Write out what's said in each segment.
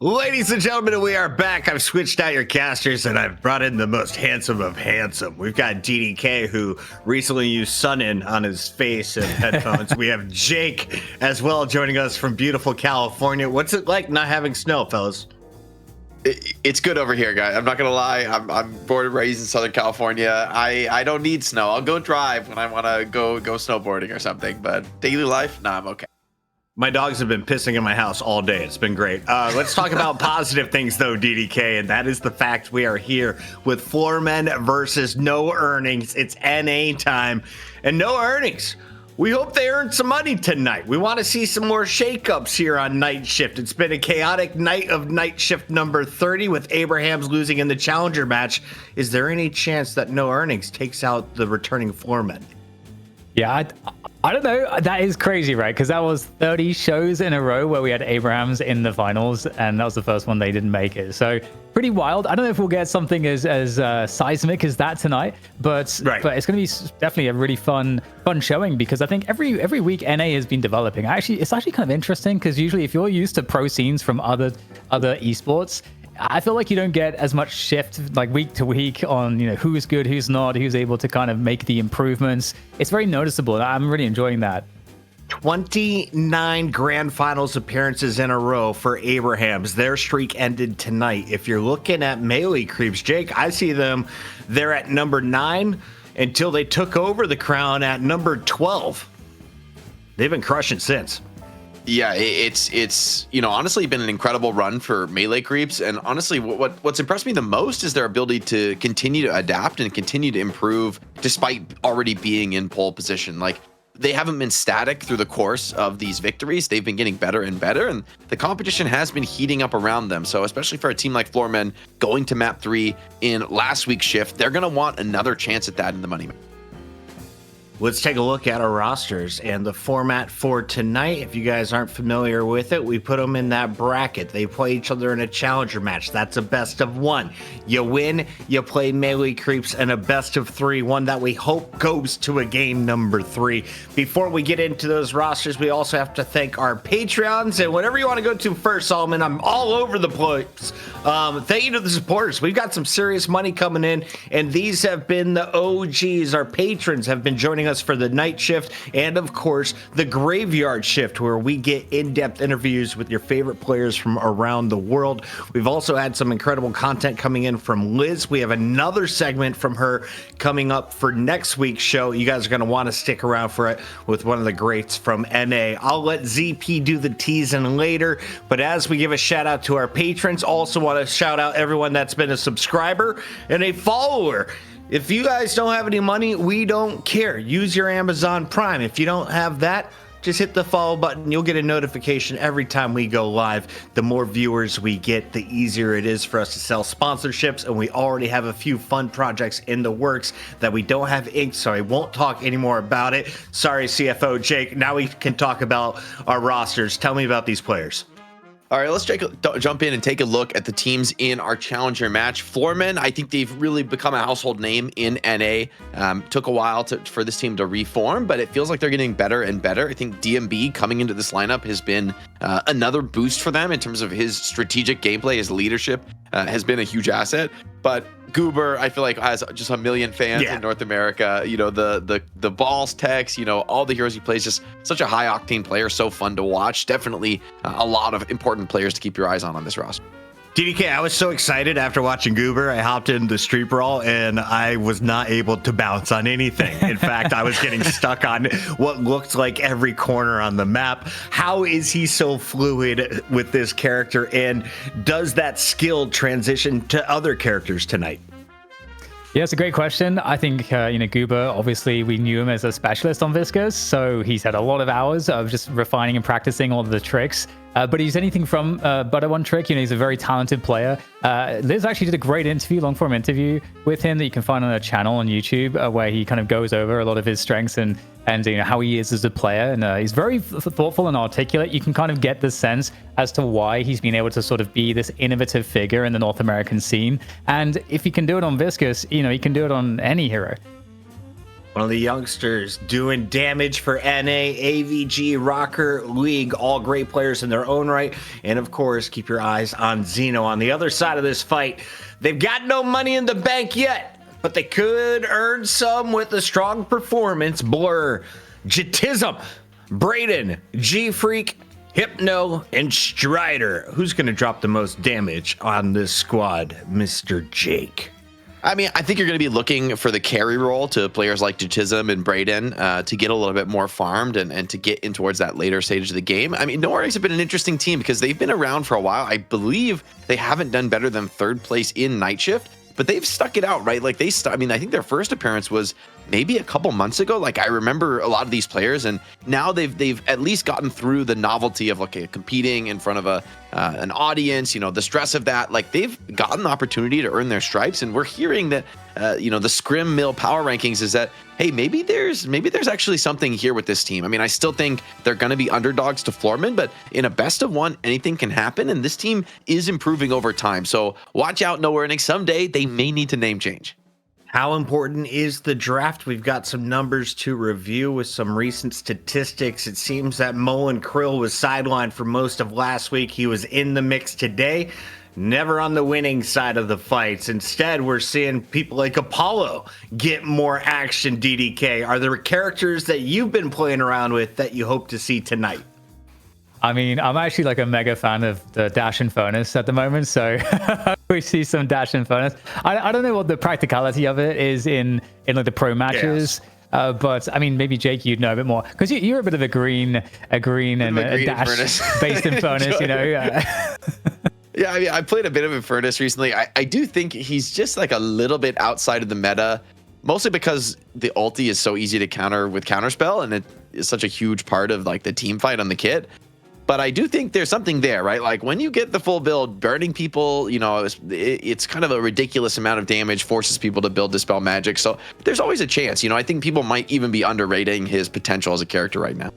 Ladies and gentlemen, we are back. I've switched out your casters and I've brought in the most handsome of handsome. We've got DDK, who recently used sun-in on his face and headphones. We have Jake as well joining us from beautiful California. What's it like not having snow, fellas? It's good over here, guys. I'm not gonna lie. I'm born and raised in Southern California. I don't need snow. I'll go drive when I want to go snowboarding or something. But daily life, nah, I'm okay. My dogs have been pissing in my house all day. It's been great. Let's talk about positive things, though, DDK, and that is the fact we are here with Floormen versus No Earnings. It's NA time, and No Earnings. We hope they earn some money tonight. We want to see some more shakeups here on Night Shift. It's been a chaotic night of Night Shift number 30 with Abrahams losing in the Challenger match. Is there any chance that No Earnings takes out the returning Floormen? Yeah, I don't know. That is crazy, right? Because that was 30 shows in a row where we had Abrahams in the finals, and that was the first one they didn't make it. So pretty wild. I don't know if we'll get something as seismic as that tonight, but it's going to be definitely a really fun showing, because I think every week NA has been developing. It's actually kind of interesting, because usually if you're used to pro scenes from other esports, I feel like you don't get as much shift like week to week on, who's good, who's not, who's able to kind of make the improvements. It's very noticeable, and I'm really enjoying that. 29 grand finals appearances in a row for Abrahams. Their streak ended tonight. If you're looking at melee creeps, Jake, I see them. They're at number 9 until they took over the crown at number 12. They've been crushing since. Yeah, it's honestly been an incredible run for melee creeps, and honestly what's impressed me the most is their ability to continue to adapt and continue to improve despite already being in pole position. Like, they haven't been static through the course of these victories. They've been getting better and better, and the competition has been heating up around them. So especially for a team like Floormen going to map 3 in last week's shift, they're going to want another chance at that in the money map. Let's take a look at our rosters and the format for tonight. If you guys aren't familiar with it, we put them in that bracket. They play each other in a challenger match. That's a best of 1. You win, you play melee creeps, and a best of 3, one that we hope goes to a game number 3. Before we get into those rosters, we also have to thank our Patreons, and whatever you want to go to first, Solomon, I'm all over the place. Thank you to the supporters. We've got some serious money coming in, and these have been the OGs. Our patrons have been joining us for the night shift, and of course the graveyard shift, where we get in-depth interviews with your favorite players from around the world. We've also had some incredible content coming in from Liz. We have another segment from her coming up for next week's show. You guys are going to want to stick around for it with one of the greats from NA. I'll let ZP do the teasing later, but as we give a shout out to our patrons, also want to shout out everyone that's been a subscriber and a follower. If you guys don't have any money, we don't care. Use your Amazon Prime. If you don't have that, just hit the follow button. You'll get a notification every time we go live. The more viewers we get, the easier it is for us to sell sponsorships, and we already have a few fun projects in the works that we don't have ink, so I won't talk anymore about it. Sorry, CFO Jake. Now we can talk about our rosters. Tell me about these players. All right, let's jump in and take a look at the teams in our challenger match. Floormen, I think they've really become a household name in NA. Took a while for this team to reform, but it feels like they're getting better and better. I think DMB coming into this lineup has been another boost for them in terms of his strategic gameplay. His leadership has been a huge asset. But Goober, I feel like, has just a million fans in North America. The balls, Tex, all the heroes he plays, just such a high octane player, so fun to watch. Definitely a lot of important players to keep your eyes on this roster. DDK, I was so excited after watching Goober. I hopped into Street Brawl and I was not able to bounce on anything. In fact, I was getting stuck on what looked like every corner on the map. How is he so fluid with this character, and does that skill transition to other characters tonight? Yeah, it's a great question. I think, Goober, obviously we knew him as a specialist on Viscous, so he's had a lot of hours of just refining and practicing all of the tricks. But he's anything from Butter One Trick. He's a very talented player. Liz actually did a great long-form interview with him that you can find on her channel on YouTube, where he kind of goes over a lot of his strengths and how he is as a player. And he's very thoughtful and articulate. You can kind of get the sense as to why he's been able to sort of be this innovative figure in the North American scene. And if he can do it on Viscous, he can do it on any hero. One of the youngsters doing damage for NA, AVG, Rocker, League, all great players in their own right. And of course, keep your eyes on Xeno on the other side of this fight. They've got no money in the bank yet, but they could earn some with a strong performance. Blur, Jatism, Brayden, G-Freak, Hypno, and Strider. Who's going to drop the most damage on this squad, Mr. Jake? I mean, I think you're going to be looking for the carry role to players like Jatism and Brayden to get a little bit more farmed and to get in towards that later stage of the game. I mean, Norex have been an interesting team because they've been around for a while. I believe they haven't done better than third place in Night Shift, but they've stuck it out, right? Like I mean, I think their first appearance was maybe a couple months ago. Like I remember a lot of these players, and now they've at least gotten through the novelty of competing in front of an audience, the stress of that. Like they've gotten the opportunity to earn their stripes, and we're hearing that the Scrim Mill power rankings is that, hey, maybe there's actually something here with this team. I mean, I still think they're going to be underdogs to Floormen, but in a best of one, anything can happen, and this team is improving over time. So watch out, No Earnings. Someday they may need to name change. How important is the draft? We've got some numbers to review with some recent statistics. It seems that Mullen Krill was sidelined for most of last week. He was in the mix today, never on the winning side of the fights. Instead, we're seeing people like Apollo get more action, DDK. Are there characters that you've been playing around with that you hope to see tonight? I mean, I'm actually like a mega fan of the Dash and Furnace at the moment, so we see some Dash and Furnace. I don't know what the practicality of it is in like the pro matches, but I mean, maybe Jake, you'd know a bit more because you're a bit of a green and a Dash based in Furnace, Yeah, I mean, I played a bit of Infernus recently. I do think he's just like a little bit outside of the meta, mostly because the ulti is so easy to counter with Counterspell, and it is such a huge part of like the team fight on the kit. But I do think there's something there, right? Like when you get the full build, burning people, it's kind of a ridiculous amount of damage, forces people to build Dispel Magic. So there's always a chance. I think people might even be underrating his potential as a character right now.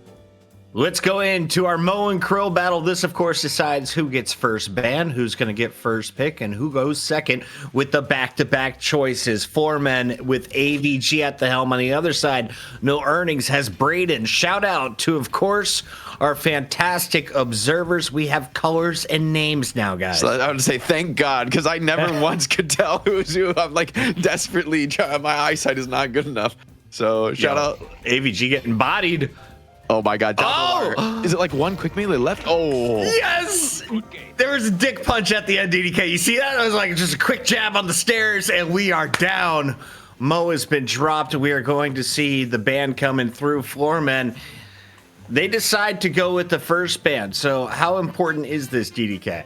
Let's go into our Mo and Krill battle. This, of course, decides who gets first ban, who's going to get first pick, and who goes second with the back-to-back choices. Floormen with AVG at the helm. On the other side, No Earnings has Brayden. Shout out to, of course, our fantastic observers. We have colors and names now, guys. So I would say thank God, because I never once could tell who was who. I'm like desperately trying. My eyesight is not good enough. So shout out. AVG getting bodied. Oh my God! Is it like one quick melee left? Oh yes! There was a dick punch at the end, DDK. You see that? It was like just a quick jab on the stairs, and we are down. Mo has been dropped. We are going to see the ban coming through. Floormen, they decide to go with the first ban. So how important is this, DDK?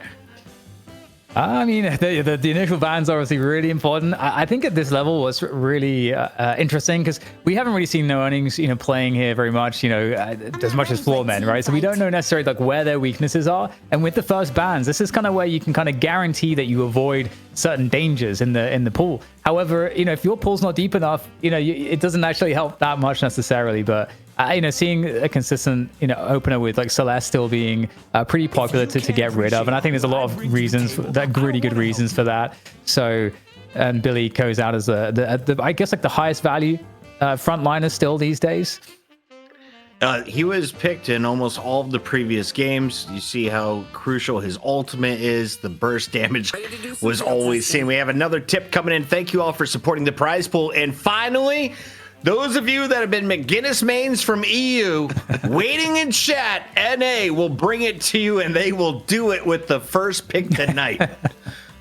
I mean, the initial ban's obviously really important. I think at this level what's really interesting, because we haven't really seen No Earnings, playing here very much, as much as Floormen, right? So we don't know necessarily like where their weaknesses are. And with the first bans, this is kind of where you can kind of guarantee that you avoid certain dangers in the pool. However, if your pool's not deep enough, it doesn't actually help that much necessarily. But seeing a consistent, opener with like Celeste still being pretty popular to get rid of, and I think there's a lot of reasons, really good reasons for that. So, and Billy goes out as the I guess like the highest value frontliner still these days. He was picked in almost all of the previous games. You see how crucial his ultimate is. The burst damage was always seen. We have another tip coming in. Thank you all for supporting the prize pool. And finally, those of you that have been McGinnis mains from EU, waiting in chat, NA will bring it to you, and they will do it with the first pick tonight.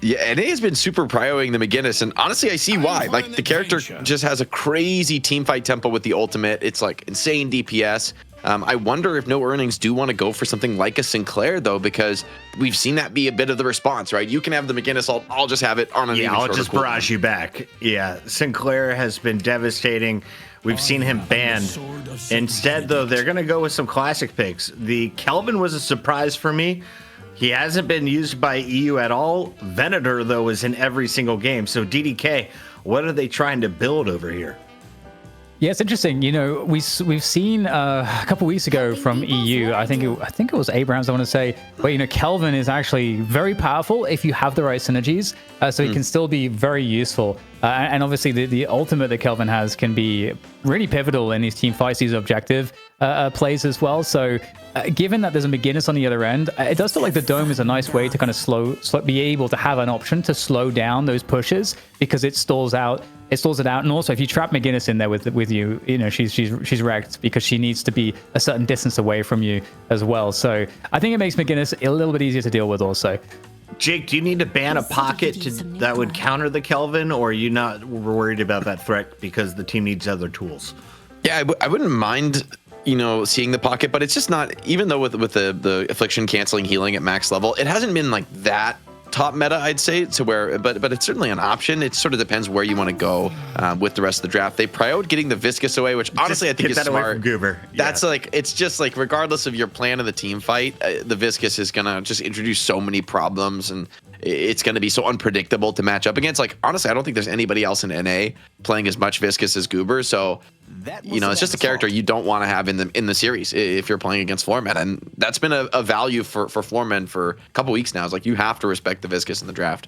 Yeah, NA has been super prioing the McGinnis, and honestly, I see why. Like, the character just has a crazy teamfight tempo with the ultimate. It's like insane DPS. I wonder if No Earnings do want to go for something like a Sinclair, though, because we've seen that be a bit of the response, right? You can have the McGinnis ult, I'll just have it on an I'll just barrage you back. Yeah, Sinclair has been devastating. We've seen him banned. Instead, though, they're going to go with some classic picks. The Kelvin was a surprise for me. He hasn't been used by EU at all. Venator, though, is in every single game. So, DDK, what are they trying to build over here? Yeah, it's interesting. You know, we've seen a couple weeks ago from EU. I think it was Abrams. I want to say, but you know, Kelvin is actually very powerful if you have the right synergies. So he can still be very useful. And obviously, the ultimate that Kelvin has can be really pivotal in these team fights, these objective plays as well. So, given that there's a McGinnis on the other end, it does feel like the dome is a nice way to kind of be able to have an option to slow down those pushes because it stalls out. It stalls it out, and also if you trap McGinnis in there with you, you know she's wrecked because she needs to be a certain distance away from you as well. So I think it makes McGinnis a little bit easier to deal with also. Jake, do you need to ban a pocket that would counter the Kelvin, or are you not worried about that threat because the team needs other tools? Yeah, I wouldn't mind, you know, seeing the pocket, but it's just not, even though with the affliction canceling healing at max level, it hasn't been like that top meta, I'd say, to where, but it's certainly an option. It sort of depends where you want to go with the rest of the draft. They prioritized getting the viscous away, which honestly I think is smart. Goober. That's like, it's just like, regardless of your plan of the team fight, the viscous is gonna just introduce so many problems, and it's going to be so unpredictable to match up against. Like, honestly, I don't think there's anybody else in NA playing as much viscous as Goober. So, you know, it's just a character you don't want to have in the series if you're playing against Floormen. And that's been a value for Floormen for a couple weeks now. It's like, you have to respect the viscous in the draft.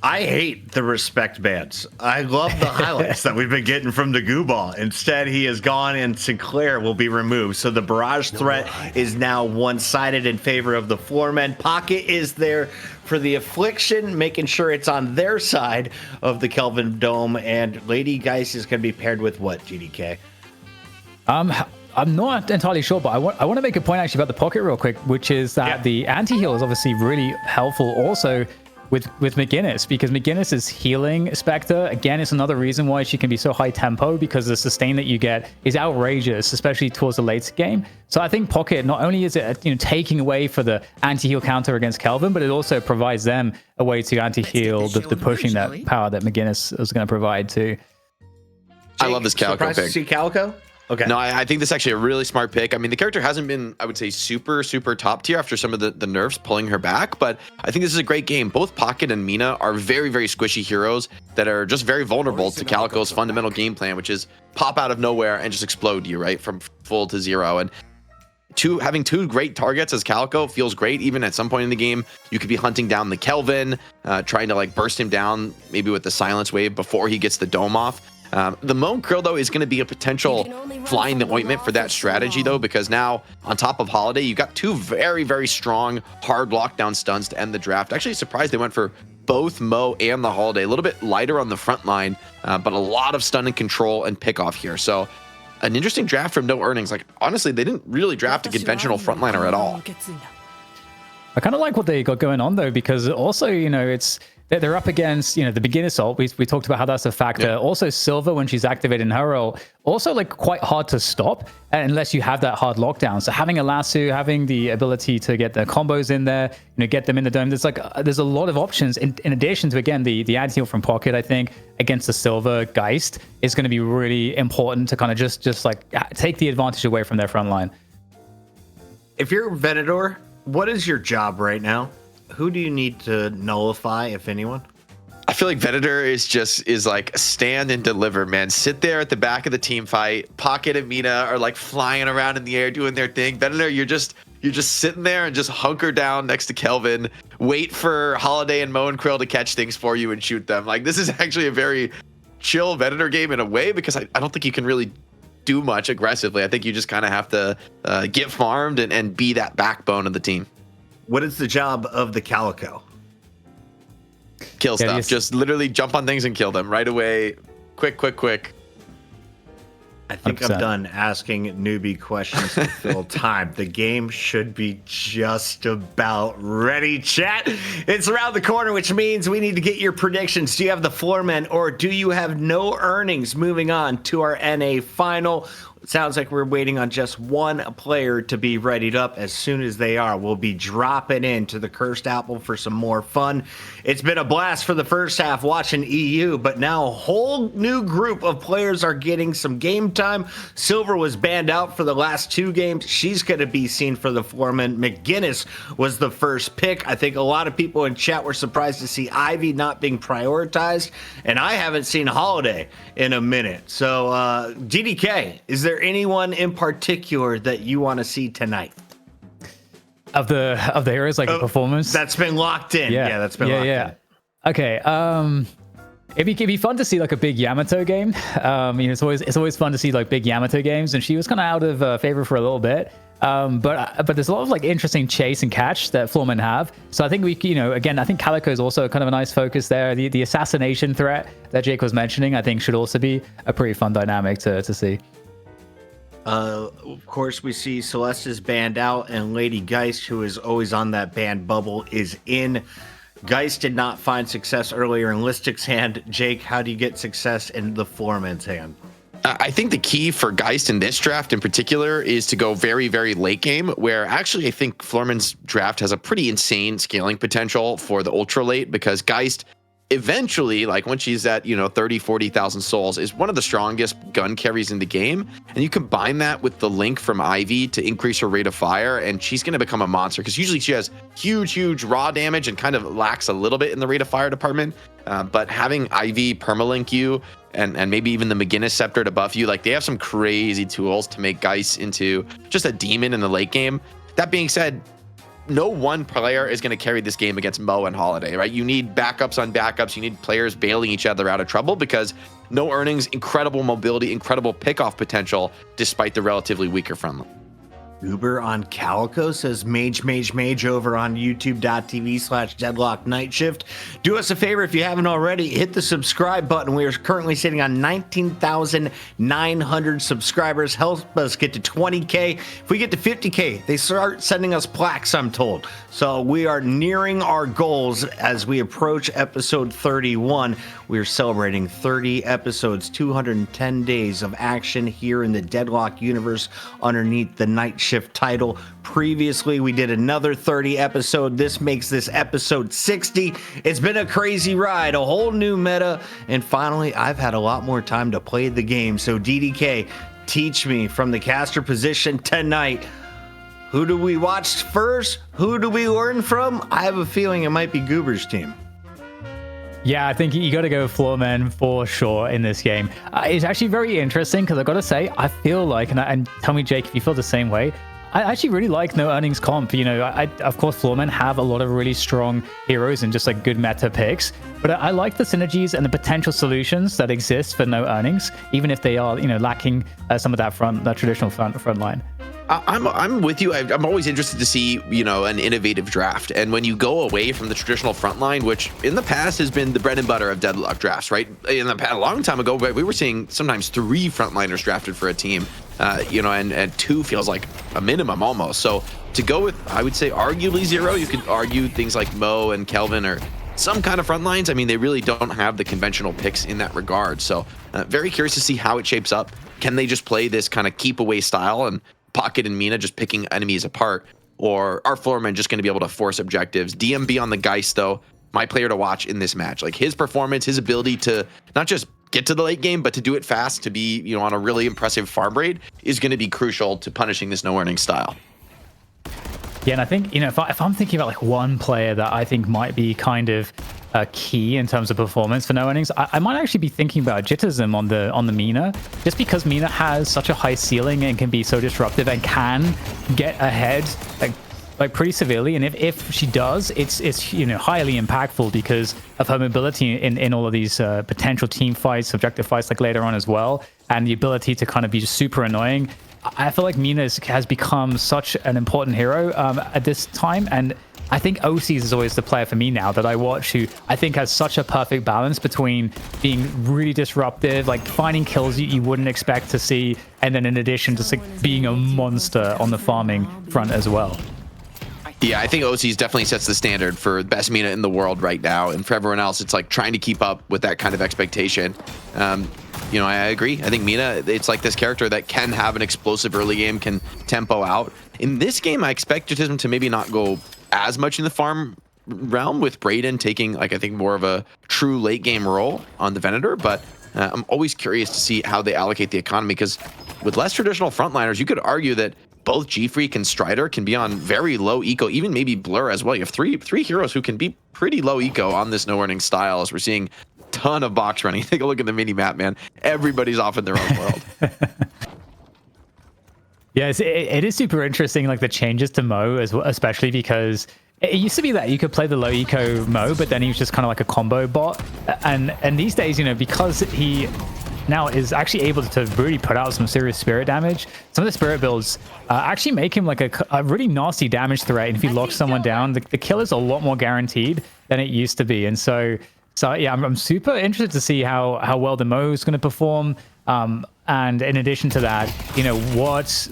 I hate the respect bans. I love the highlights that we've been getting from the goo ball. Instead, he is gone and Sinclair will be removed. So the barrage threat is now one-sided in favor of the Floormen. Pocket is there for the affliction, making sure it's on their side of the Kelvin Dome. And Lady Geist is going to be paired with what, GDK? I'm not entirely sure, but I want to make a point actually about the pocket real quick, which is that the anti-heal is obviously really helpful also with McGinnis, because McGinnis is healing Spectre. Again, it's another reason why she can be so high tempo, because the sustain that you get is outrageous, especially towards the late game. So I think Pocket, not only is it taking away for the anti-heal counter against Kelvin, but it also provides them a way to anti-heal the pushing that power that McGinnis is going to provide too. I love this Calico pick. To see Calico? Okay. No, I think this is actually a really smart pick. I mean, the character hasn't been, I would say, super top tier after some of the nerfs pulling her back, but I think this is a great game. Both Pocket and Mina are very squishy heroes that are just very vulnerable to Calico's fundamental game plan, which is pop out of nowhere and just explode you, right, from full to zero. And having two great targets as Calico feels great. Even at some point in the game, you could be hunting down the Kelvin, trying to like burst him down, maybe with the silence wave before he gets the dome off. The Moan Krill, though, is going to be a potential fly in the ointment for that strategy, though, because now, on top of Holiday, you got two very strong, hard lockdown stuns to end the draft. Actually, surprised they went for both Mo and the Holiday. A little bit lighter on the front line, but a lot of stun and control and pickoff here. So, an interesting draft from No Earnings. Like, honestly, they didn't really draft a conventional frontliner at all. I kind of like what they got going on, though, because also, they're up against, the begin assault. We talked about how that's a factor. Yeah. Also, Silver, when she's activated in her role, also like quite hard to stop unless you have that hard lockdown. So having a lasso, having the ability to get the combos in there, get them in the dome. There's a lot of options in addition to, again, the anti-heal from Pocket. I think against the Silver Geist is going to be really important to kind of just like take the advantage away from their front line. If you're Venador, what is your job right now? Who do you need to nullify, if anyone? I feel like Venator is like stand and deliver, man. Sit there at the back of the team fight. Pocket and Mina are like flying around in the air doing their thing. Venator, you're just sitting there and just hunker down next to Kelvin. Wait for Holiday and Mo and Krill to catch things for you and shoot them. Like, this is actually a very chill Venator game in a way, because I don't think you can really do much aggressively. I think you just kind of have to get farmed and be that backbone of the team. What is the job of the Calico? Kill stuff. Just literally jump on things and kill them right away. Quick. I think 100%. I'm done asking newbie questions to fill time. The game should be just about ready, chat. It's around the corner, which means we need to get your predictions. Do you have the Floormen, or do you have No Earnings? Moving on to our NA final. sounds like we're waiting on just one player to be readied up. As soon as they are, we'll be dropping into the Cursed Apple for some more fun. It's been a blast for the first half watching EU, but now a whole new group of players are getting some game time. Silver was banned out for the last 2 games. She's going to be seen for the Floormen. McGinnis was the first pick. I think a lot of people in chat were surprised to see Ivy not being prioritized, and I haven't seen Holiday in a minute. So DDK, is there anyone in particular that you want to see tonight? Of the heroes, like the performance? That's been locked in. Yeah, that's been locked in. Okay. It'd be fun to see like a big Yamato game. It's always fun to see like big Yamato games, and she was kind of out of favor for a little bit. But there's a lot of like interesting chase and catch that Floormen have. So I think again, I think Calico is also kind of a nice focus there. The assassination threat that Jake was mentioning, I think should also be a pretty fun dynamic to see. Of course, we see Celeste is banned out, and Lady Geist, who is always on that banned bubble, is in. Geist did not find success earlier in Listic's hand. Jake, how do you get success in the Floormen's hand? I think the key for Geist in this draft in particular is to go very, very late game, where actually I think Floormen's draft has a pretty insane scaling potential for the ultra late, because Geist eventually, like when she's at 30, 40,000 souls, is one of the strongest gun carries in the game. And you combine that with the link from Ivy to increase her rate of fire, and she's going to become a monster, because usually she has huge raw damage and kind of lacks a little bit in the rate of fire department. But having Ivy permalink you and maybe even the McGinnis Scepter to buff you, like they have some crazy tools to make Geist into just a demon in the late game. That being said, no one player is going to carry this game against Mo and Holiday, right? You need backups on backups. You need players bailing each other out of trouble, because no earnings, incredible mobility, incredible pickoff potential, despite the relatively weaker front line. Uber on Calico says mage over on youtube.tv/Deadlock Night Shift. Do us a favor, if you haven't already, hit the subscribe button. We are currently sitting on 19,900 subscribers. Help us get to 20K. If we get to 50K, they start sending us plaques, I'm told. So we are nearing our goals as we approach episode 31. We are celebrating 30 episodes, 210 days of action here in the Deadlock universe underneath the Night Shift title. Previously, we did another 30 episode. This makes this episode 60. It's been a crazy ride, a whole new meta, and finally, I've had a lot more time to play the game. So DDK, teach me from the caster position tonight. Who do we watch first? Who do we learn from? I have a feeling it might be Goober's team. Yeah, I think you got to go Floormen for sure in this game. It's actually very interesting, because I've got to say, I feel like, and tell me, Jake, if you feel the same way, I actually really like no earnings comp. Of course, Floormen have a lot of really strong heroes and just like good meta picks, but I like the synergies and the potential solutions that exist for no earnings, even if they are, lacking some of that traditional front line. I'm with you. I'm always interested to see, an innovative draft. And when you go away from the traditional front line, which in the past has been the bread and butter of Deadlock drafts, right? In the past, a long time ago, we were seeing sometimes 3 frontliners drafted for a team, and 2 feels like a minimum almost. So to go with, I would say, arguably 0, you could argue things like Mo and Kelvin or some kind of front lines. I mean, they really don't have the conventional picks in that regard. So very curious to see how it shapes up. Can they just play this kind of keep away style and Pocket and Mina just picking enemies apart, or are Floormen just going to be able to force objectives? DMB on the Geist, though, my player to watch in this match. Like his performance, his ability to not just get to the late game, but to do it fast, to be on a really impressive farm rate, is going to be crucial to punishing this no earning style. Yeah, and I think if I'm thinking about like one player that I think might be kind of key in terms of performance for no earnings, I might actually be thinking about Jitterism on the Mina, just because Mina has such a high ceiling and can be so disruptive and can get ahead like pretty severely. And if she does, it's highly impactful because of her mobility in all of these potential team fights, objective fights like later on as well, and the ability to kind of be just super annoying. I feel like Mina has become such an important hero at this time, and I think OCs is always the player for me now that I watch, who I think has such a perfect balance between being really disruptive, like finding kills you wouldn't expect to see, and then in addition just like being a monster on the farming front as well. Yeah, I think OCs definitely sets the standard for best Mina in the world right now, and for everyone else, it's like trying to keep up with that kind of expectation. you know, I agree. I think Mina, it's like this character that can have an explosive early game, can tempo out. In this game, I expect Jutism to maybe not go as much in the farm realm, with Brayden taking, like, I think more of a true late game role on the Venator, but I'm always curious to see how they allocate the economy, because with less traditional frontliners, you could argue that both G-Freak and Strider can be on very low eco, even maybe Blur as well. You have three heroes who can be pretty low eco on this no warning style, as we're seeing a ton of box running. Take a look at the mini map, man. Everybody's off in their own world. Yeah, it is super interesting, like the changes to Mo, as well, especially because it used to be that you could play the low eco Mo, but then he was just kind of like a combo bot. And these days, you know, because he now is actually able to really put out some serious spirit damage, some of the spirit builds actually make him like a really nasty damage threat. And if you lock someone down, the kill is a lot more guaranteed than it used to be. And so yeah, I'm super interested to see how well the Mo is going to perform. And in addition to that, you know, what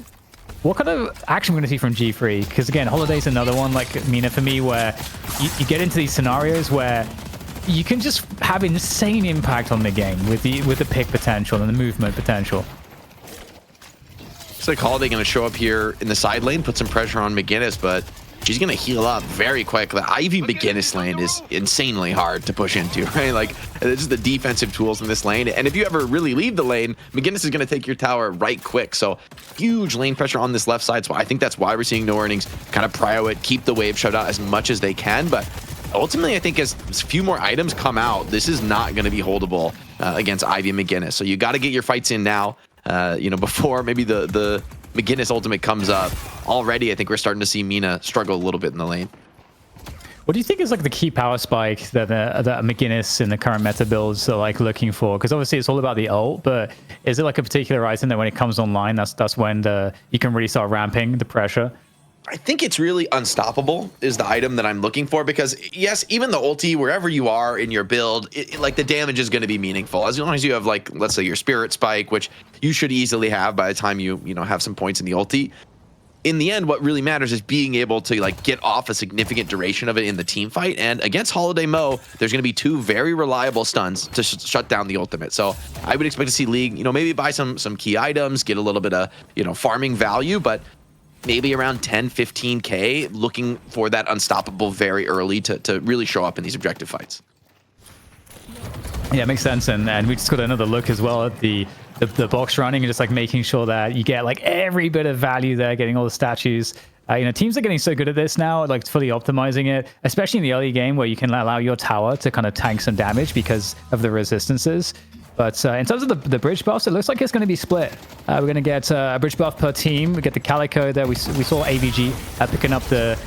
kind of action we're going to see from G3? Because again, Holiday's another one like Mina for me, where you get into these scenarios where you can just have insane impact on the game with the pick potential and the movement potential. Looks like Holiday going to show up here in the side lane, put some pressure on McGinnis, but she's going to heal up very quick. The Ivy McGinnis lane is insanely hard to push into, right? Like, this is the defensive tools in this lane. And if you ever really leave the lane, McGinnis is going to take your tower right quick. So huge lane pressure on this left side. So I think that's why we're seeing No Earnings kind of prio it, keep the wave shut out as much as they can. But ultimately, I think as a few more items come out, this is not going to be holdable against Ivy and McGinnis. So you got to get your fights in now, you know, before maybe the McGinnis ultimate comes up. Already, I think we're starting to see Mina struggle a little bit in the lane. What do you think is like the key power spike that McGinnis in the current meta builds are like looking for? Because obviously it's all about the ult, but is it like a particular item that when it comes online, that's when you can really start ramping the pressure? I think it's really Unstoppable is the item that I'm looking for, because yes, even the ulti, wherever you are in your build, like the damage is going to be meaningful. As long as you have, like, let's say your Spirit Spike, which you should easily have by the time you know, have some points in the ulti. In the end, what really matters is being able to, like, get off a significant duration of it in the team fight. And against Holiday Mo, there's going to be two very reliable stuns to shut down the ultimate. So I would expect to see League, you know, maybe buy some key items, get a little bit of, you know, farming value, but maybe around 10, 15K, looking for that Unstoppable very early to really show up in these objective fights. Yeah, it makes sense. And we just got another look as well at the box running and just like making sure that you get like every bit of value there, getting all the statues. You know, teams are getting so good at this now, like fully optimizing it, especially in the early game where you can allow your tower to kind of tank some damage because of the resistances. But in terms of the bridge buffs, it looks like it's going to be split. We're going to get a bridge buff per team. We get the Calico there. We saw AVG picking up the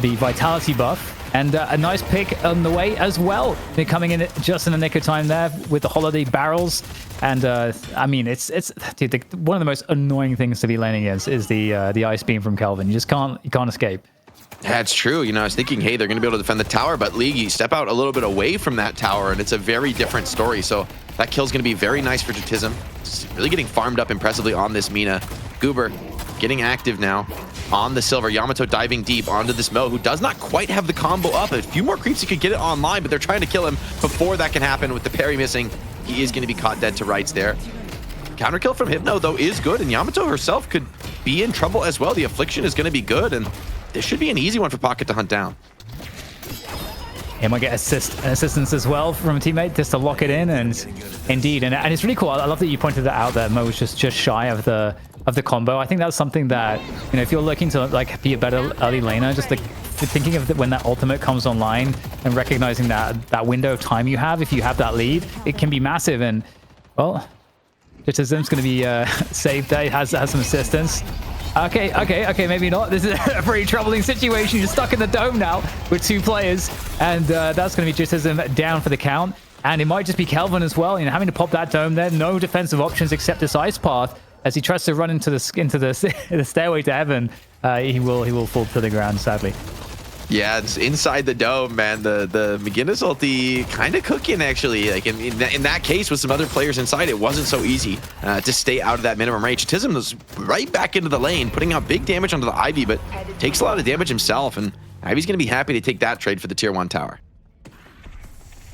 Vitality buff. And a nice pick on the way as well. They're coming in just in the nick of time there with the Holiday barrels. And I mean, it's dude, one of the most annoying things to be laning against is the ice beam from Kelvin. You can't escape. That's true. You know, I was thinking, hey, they're going to be able to defend the tower, but League, you step out a little bit away from that tower, and it's a very different story. So that kill's going to be very nice for Jutism. It's really getting farmed up impressively on this Mina. Goober getting active now on the Silver. Yamato diving deep onto this Mo, who does not quite have the combo up. A few more creeps, he could get it online, but they're trying to kill him before that can happen. With the parry missing, he is going to be caught dead to rights there. Counter kill from Hypno, though, is good, and Yamato herself could be in trouble as well. The Affliction is going to be good, and this should be an easy one for Pocket to hunt down. He might get assistance as well from a teammate just to lock it in, and indeed, and it's really cool. I love that you pointed that out, that Mo was just shy of the combo. I think that's something that, you know, if you're looking to like be a better early laner, just like thinking of when that ultimate comes online and recognizing that window of time you have, if you have that lead, it can be massive. And well, Jutism's going to be saved there. He has some assistance. Okay, maybe not. This is a pretty troubling situation. You're stuck in the dome now with two players, and that's going to be Jutism down for the count. And it might just be Kelvin as well, you know, having to pop that dome there. No defensive options except this ice path. As he tries to run into the stairway to heaven, he will fall to the ground, sadly. Yeah, it's inside the dome, man. The McGinnis ulti kind of cooking, actually. Like in that case, with some other players inside, it wasn't so easy to stay out of that minimum range. Tism was right back into the lane, putting out big damage onto the Ivy, but takes a lot of damage himself, and Ivy's going to be happy to take that trade for the tier 1 tower.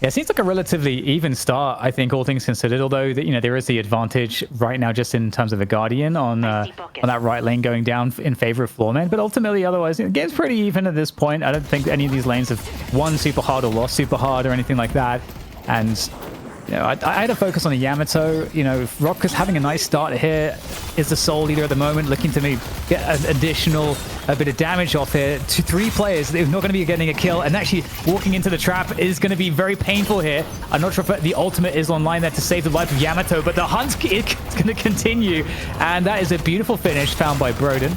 Yeah, it seems like a relatively even start, I think, all things considered. Although, you know, there is the advantage right now just in terms of a Guardian on that right lane going down in favor of Floormen. But ultimately, otherwise, the game's pretty even at this point. I don't think any of these lanes have won super hard or lost super hard or anything like that. And you know, I had to focus on the Yamato. You know, Rocker's having a nice start here. Is the Soul Leader at the moment, looking to maybe get an additional bit of damage off here. 3 players, they're not going to be getting a kill, and actually walking into the trap is going to be very painful here. I'm not sure if the ultimate is online there to save the life of Yamato, but the hunt is going to continue, and that is a beautiful finish found by Braden.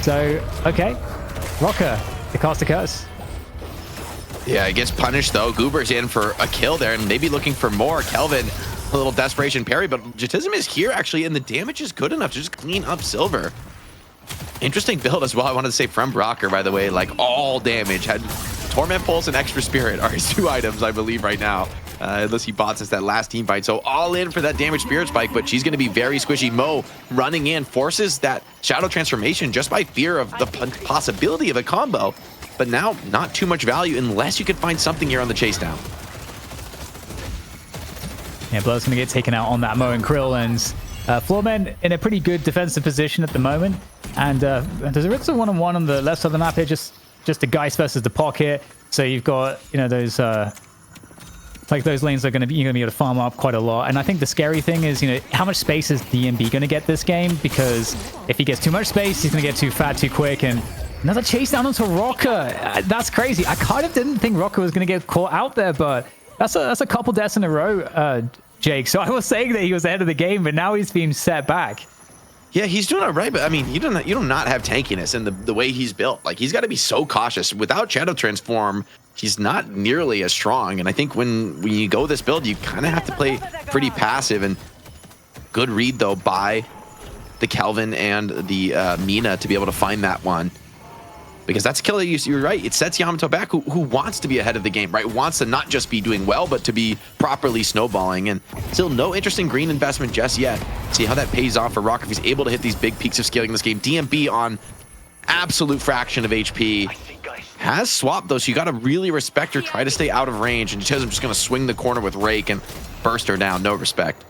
So, okay, Rocker, the caster curse. Yeah, it gets punished though. Goober's in for a kill there and maybe looking for more. Kelvin, a little desperation parry, but Jatism is here actually, and the damage is good enough to just clean up Silver. Interesting build as well. I wanted to say from Brocker, by the way, like all damage. Had Torment Pulse and Extra Spirit are his 2 items, I believe, right now. Unless he bought since that last team fight. So all in for that damage Spirit Spike, but she's going to be very squishy. Mo running in, forces that Shadow Transformation just by fear of the possibility of a combo. But now, not too much value unless you can find something here on the chase down. Yeah, Blur's going to get taken out on that Mo and Krill, and Floormen in a pretty good defensive position at the moment. And there's a Ritzer one-on-one on the left side of the map here, just the Geist versus the Pocket. So you've got, you know, those like those lanes are going to be, you're going to be able to farm up quite a lot. And I think the scary thing is, you know, how much space is DMB going to get this game? Because if he gets too much space, he's going to get too fat too quick. And another chase down onto Rocker. That's crazy. I kind of didn't think Rocker was going to get caught out there, but that's a couple deaths in a row, Jake. So I was saying that he was ahead of the game, but now he's being set back. Yeah, he's doing all right, but I mean, you do not have tankiness in the way he's built. Like, he's got to be so cautious. Without Shadow Transform, he's not nearly as strong. And I think when you go this build, you kind of have to play pretty passive. And good read, though, by the Kelvin and the Mina to be able to find that one. Because that's a kill that you're right. It sets Yamato back, who wants to be ahead of the game, right? Wants to not just be doing well, but to be properly snowballing. And still no interesting green investment just yet. See how that pays off for Rock if he's able to hit these big peaks of scaling in this game. DMB on absolute fraction of HP. Has swapped, though, so you got to really respect her. Try to stay out of range. And Chisholm just going to swing the corner with Rake and burst her down. No respect.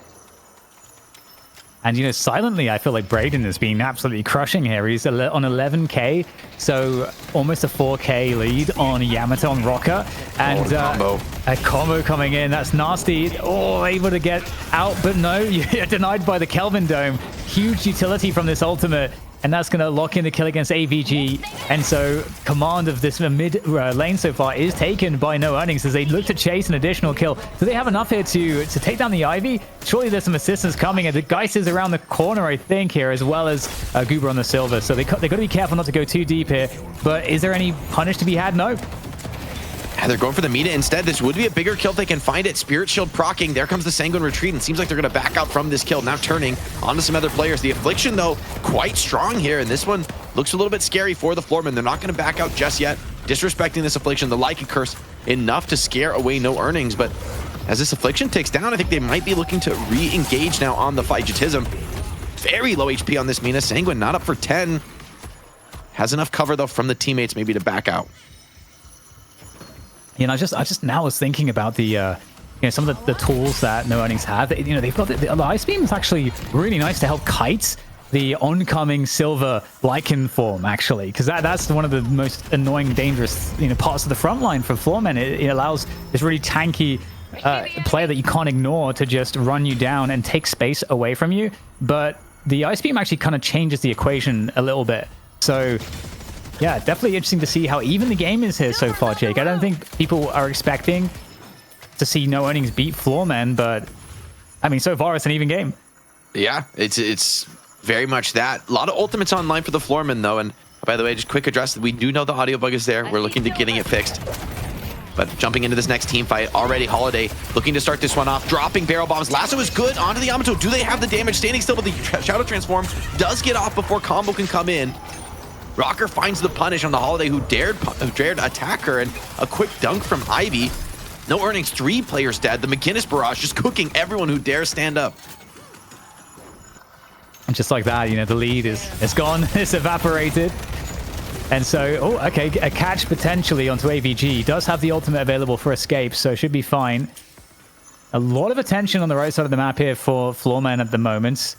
And, you know, silently, I feel like Braden has been absolutely crushing here. He's on 11k, so almost a 4k lead on Yamato and Rocker. And a combo coming in. That's nasty. Oh, able to get out, but no, you're denied by the Kelvin Dome. Huge utility from this ultimate. And that's going to lock in the kill against AVG. And so command of this mid lane so far is taken by No Earnings as they look to chase an additional kill. Do they have enough here to take down the Ivy? Surely there's some assistance coming. And the Geist is around the corner, I think, here, as well as Goober on the Silver. So they got to be careful not to go too deep here. But is there any punish to be had? No. Yeah, they're going for the Mina instead. This would be a bigger kill if they can find it. Spirit Shield proccing. There comes the Sanguine Retreat, and seems like they're going to back out from this kill. Now turning onto some other players. The Affliction, though, quite strong here, and this one looks a little bit scary for the Floormen. They're not going to back out just yet. Disrespecting this Affliction, the Lycan Curse, enough to scare away No Earnings, but as this Affliction takes down, I think they might be looking to re-engage now on the fight. Jatism, very low HP on this Mina. Sanguine not up for 10. Has enough cover, though, from the teammates maybe to back out. You know, I just now was thinking about the, you know, some of the tools that No Earnings have. You know, they've got the Ice Beam is actually really nice to help kite the oncoming Silver Lycan form, actually, because that's one of the most annoying, dangerous, you know, parts of the front line for Floormen. It allows this really tanky player that you can't ignore to just run you down and take space away from you. But the Ice Beam actually kind of changes the equation a little bit. So yeah, definitely interesting to see how even the game is here so far, Jake. I don't think people are expecting to see No Earnings beat Floormen, but I mean, so far it's an even game. Yeah, it's very much that. A lot of ultimates online for the Floormen, though. And by the way, just quick address, we do know the audio bug is there. We're looking to getting it fixed. But jumping into this next team fight, already Holiday looking to start this one off, dropping barrel bombs. Lasso is good onto the Yamato. Do they have the damage? Standing still, but the Shadow Transform does get off before combo can come in. Rocker finds the punish on the Holiday who dared attack her, and a quick dunk from Ivy. No Earnings, 3 players dead. The McGinnis barrage just cooking everyone who dares stand up. And just like that, you know, the lead is gone. It's evaporated. And so, oh, okay, a catch potentially onto AVG. Does have the ultimate available for escape, so should be fine. A lot of attention on the right side of the map here for Floormen at the moment.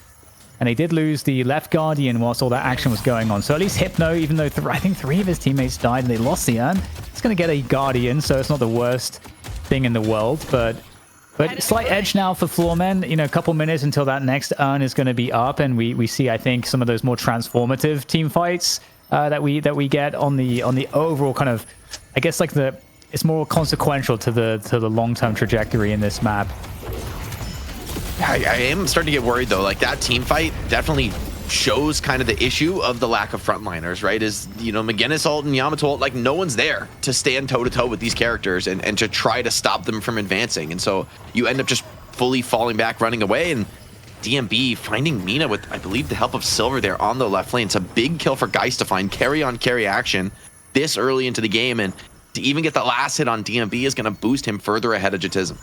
And he did lose the left Guardian whilst all that action was going on. So at least Hypno, even though I think 3 of his teammates died and they lost the urn, he's going to get a Guardian, so it's not the worst thing in the world. But slight edge now for Floormen. You know, a couple minutes until that next urn is going to be up. And we see, I think, some of those more transformative team fights that we get on the overall kind of, I guess, like it's more consequential to the long-term trajectory in this map. I am starting to get worried though. Like that team fight definitely shows kind of the issue of the lack of frontliners, right? Is, you know, McGinnis ult and Yamato ult, like no one's there to stand toe to toe with these characters and to try to stop them from advancing. And so you end up just fully falling back, running away. And DMB finding Mina with, I believe, the help of Silver there on the left lane. It's a big kill for Geist to find carry on carry action this early into the game. And to even get the last hit on DMB is going to boost him further ahead of Jatism.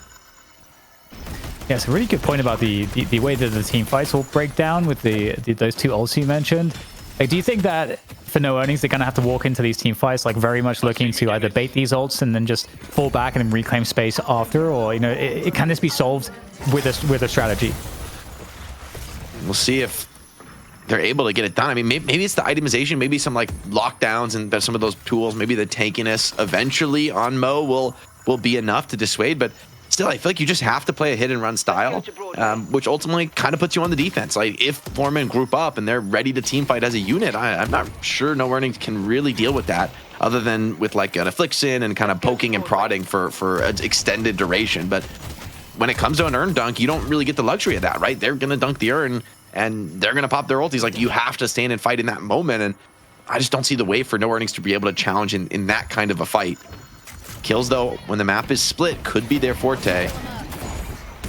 Yeah, it's a really good point about the way that the team fights will break down with those 2 ults you mentioned. Like, do you think that for no earnings, they're going to have to walk into these team fights like very much looking to either bait these ults and then just fall back and then reclaim space after, or, you know, can this be solved with a strategy? We'll see if they're able to get it done. I mean, maybe it's the itemization, maybe some like lockdowns and some of those tools, maybe the tankiness eventually on Mo will be enough to dissuade, but still, I feel like you just have to play a hit and run style, which ultimately kind of puts you on the defense. Like if Floormen group up and they're ready to team fight as a unit, I'm not sure No Earnings can really deal with that other than with like an Affliction and kind of poking and prodding for an extended duration. But when it comes to an urn dunk, you don't really get the luxury of that, right? They're going to dunk the urn and they're going to pop their ultis. Like you have to stand and fight in that moment. And I just don't see the way for No Earnings to be able to challenge in that kind of a fight. Kills, though, when the map is split, could be their forte.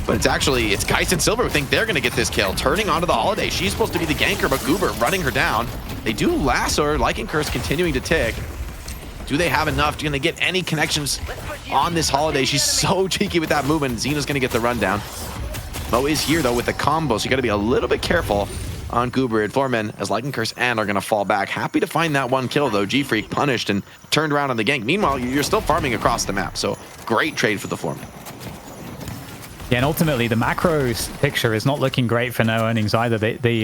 But it's Geist and Silver who think they're going to get this kill. Turning onto the Holiday. She's supposed to be the ganker, but Goober running her down. They do lasso her. Lycan Curse continuing to tick. Do they have enough? Do they get any connections on this Holiday? She's so cheeky with that movement. Xena's going to get the rundown. Mo is here, though, with the combo, so you got to be a little bit careful on Goober and Floormen as Lycan Curse and are going to fall back. Happy to find that 1 kill, though. G-Freak punished and turned around on the gank. Meanwhile, you're still farming across the map, so great trade for the Floormen. Yeah, and ultimately, the macros picture is not looking great for No Earnings either. They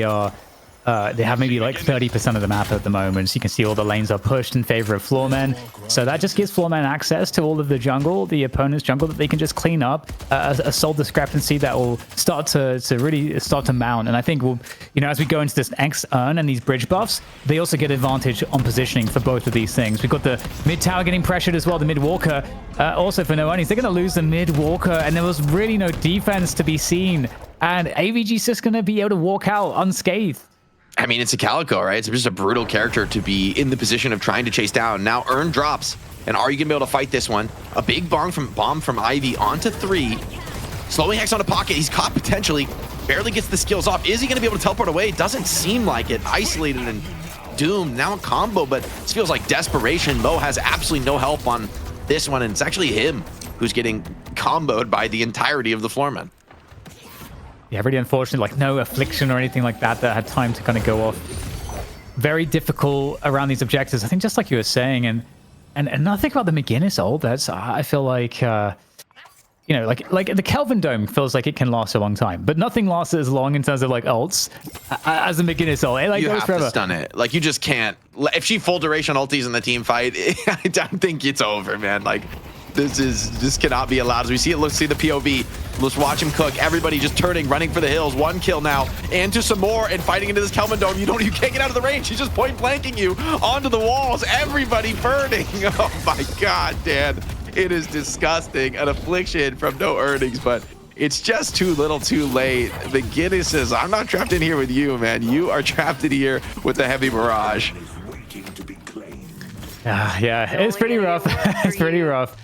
have maybe like 30% of the map at the moment. So you can see all the lanes are pushed in favor of Floormen. So that just gives Floormen access to all of the jungle, the opponent's jungle, that they can just clean up. A soul discrepancy that will start to really start to mount. And I think we'll, you know, as we go into this next urn and these bridge buffs, they also get advantage on positioning for both of these things. We've got the mid tower getting pressured as well, the mid walker. Also for No Earnings, they're going to lose the mid walker, and there was really no defense to be seen. And AVG's just going to be able to walk out unscathed. I mean, it's a Calico, right? It's just a brutal character to be in the position of trying to chase down. Now Urn drops, and are you gonna be able to fight this one? A big bomb from Ivy onto 3. Slowing Hex on a pocket, he's caught potentially. Barely gets the skills off. Is he gonna be able to teleport away? Doesn't seem like it. Isolated and doomed. Now a combo, but this feels like desperation. Mo has absolutely no help on this one, and it's actually him who's getting comboed by the entirety of the Floormen. Yeah, really unfortunate, like no Affliction or anything like that had time to kind of go off. Very difficult around these objectives, I think, just like you were saying. And nothing about the McGinnis ult. That's, I feel like, you know, like the Kelvin Dome feels like it can last a long time, but nothing lasts as long in terms of like ults as the McGinnis ult. It, like, you goes have forever. to stun it. Like, you just can't. If she full duration ultis in the team fight, I don't think it's over, man. Like, this cannot be allowed. As we see it, let's see the POV. Let's watch him cook. Everybody just turning, running for the hills. 1 kill now, and to some more, and fighting into this Kelvin Dome. You can't get out of the range. He's just point blanking you onto the walls. Everybody burning. Oh my God, Dan. It is disgusting. An Affliction from No Earnings, but it's just too little too late. McGinnis says, I'm not trapped in here with you, man. You are trapped in here with the heavy barrage. Yeah, it's pretty rough. It's pretty rough.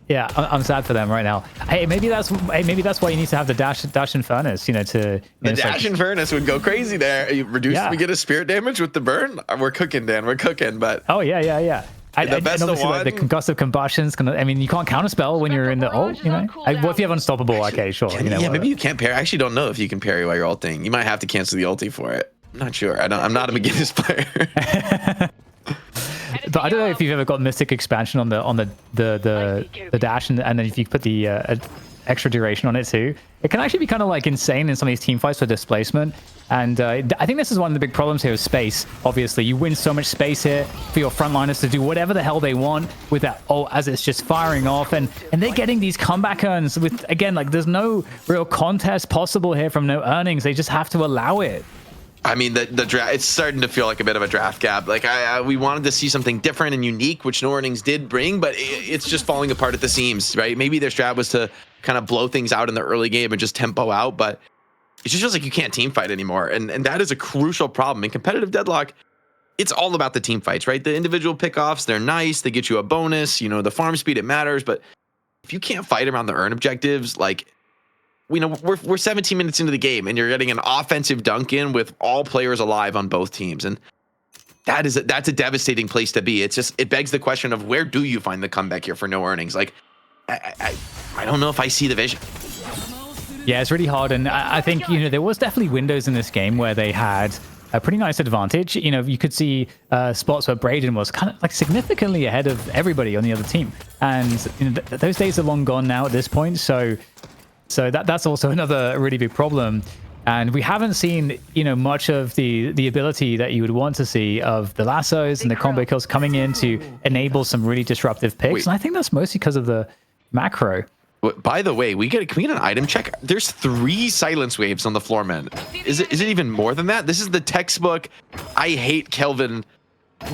Yeah, I'm sad for them right now. Hey, maybe that's why you need to have the dash and furnace, you know, to the dash and furnace would go crazy there. You reduce we get a spirit damage with the burn. We're cooking, Dan. We're cooking, but oh yeah. The best of one, like, the concussive combustions. I mean, you can't counterspell when you're in the ult, you know. What if you have unstoppable? Okay, sure. Yeah, maybe you can't parry. I actually don't know if you can parry while you're ulting. You might have to cancel the ulti for it. I'm not sure. I'm not a beginner's player. But I don't know if you've ever got Mystic expansion on the dash, and then if you put the extra duration on it too, it can actually be kind of like insane in some of these team fights for displacement. And I think this is one of the big problems here is space. Obviously, you win so much space here for your frontliners to do whatever the hell they want with that ult as it's just firing off, and they're getting these comeback earns with, again, like there's no real contest possible here from no earnings. They just have to allow it. I mean, the draft, it's starting to feel like a bit of a draft gap. Like we wanted to see something different and unique, which No Earnings did bring, but it's just falling apart at the seams, right? Maybe their strat was to kind of blow things out in the early game and just tempo out, but it just feels like you can't team fight anymore. And that is a crucial problem. In competitive Deadlock, it's all about the team fights, right? The individual pickoffs, they're nice. They get you a bonus, you know, the farm speed, it matters. But if you can't fight around the earn objectives, like, we know we're 17 minutes into the game and you're getting an offensive dunk in with all players alive on both teams, and that's a devastating place to be. It's just, it begs the question of where do you find the comeback here for No Earnings? Like, I don't know if I see the vision. Yeah, it's really hard, and I think, you know, there was definitely windows in this game where they had a pretty nice advantage. You know, you could see spots where Braden was kind of like significantly ahead of everybody on the other team, and you know, those days are long gone now at this point. So that's also another really big problem. And we haven't seen, you know, much of the ability that you would want to see of the lassos and the combo kills coming in to enable some really disruptive picks. And I think that's mostly because of the macro. By the way, can we get an item check? There's 3 silence waves on the Floormen. Is it even more than that? This is the textbook I hate Kelvin.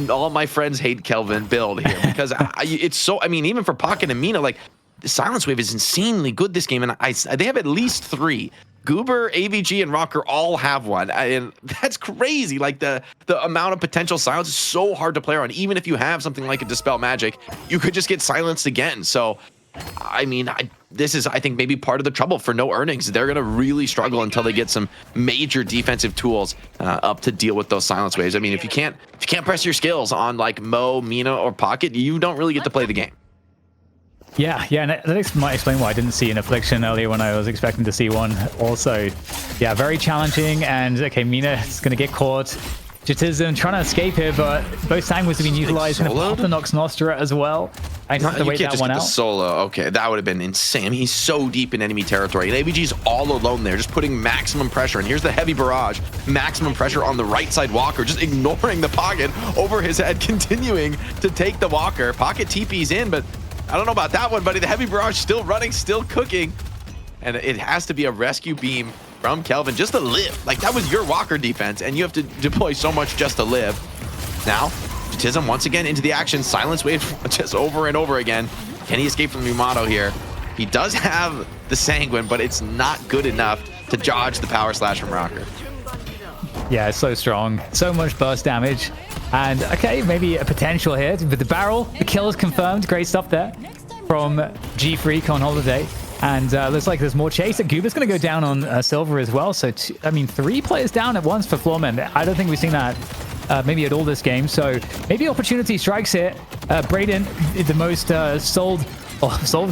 All my friends hate Kelvin build here because it's so, I mean, even for Pocket and Mina, like, the silence wave is insanely good this game, and they have at least 3. Goober, AVG, and Rocker all have one, and that's crazy. Like the amount of potential silence is so hard to play around. Even if you have something like a Dispel Magic, you could just get silenced again. So, I mean, this is, I think, maybe part of the trouble for No Earnings. They're gonna really struggle until they get some major defensive tools up to deal with those silence waves. I mean, if you can't press your skills on like Mo, Mina, or Pocket, you don't really get to play the game. Yeah, and that might explain why I didn't see an Affliction earlier when I was expecting to see one also. Yeah, very challenging, and okay, Mina is going to get caught. Jitism trying to escape here, but both Sanguines have been utilized, and pop the Nox Nostra as well. I just have to wait that one out. Solo. Okay, that would have been insane. I mean, he's so deep in enemy territory, and ABG's all alone there, just putting maximum pressure. And here's the heavy barrage, maximum pressure on the right side Walker, just ignoring the Pocket over his head, continuing to take the Walker. Pocket TP's in, but I don't know about that one, buddy. The heavy barrage still running, still cooking. And it has to be a rescue beam from Kelvin just to live. Like, that was your Walker defense, and you have to deploy so much just to live. Now, Tism once again into the action. Silence wave just over and over again. Can he escape from Yamato here? He does have the Sanguine, but it's not good enough to dodge the power slash from Rocker. Yeah, it's so strong. So much burst damage. And okay, maybe a potential here with the barrel. The kill is confirmed. Great stuff there from G Freak on Holiday. And looks like there's more chase. Goober's going to go down on Silver as well. So, I mean, 3 players down at once for Floormen. I don't think we've seen that maybe at all this game. So maybe opportunity strikes here. Braden, the most sold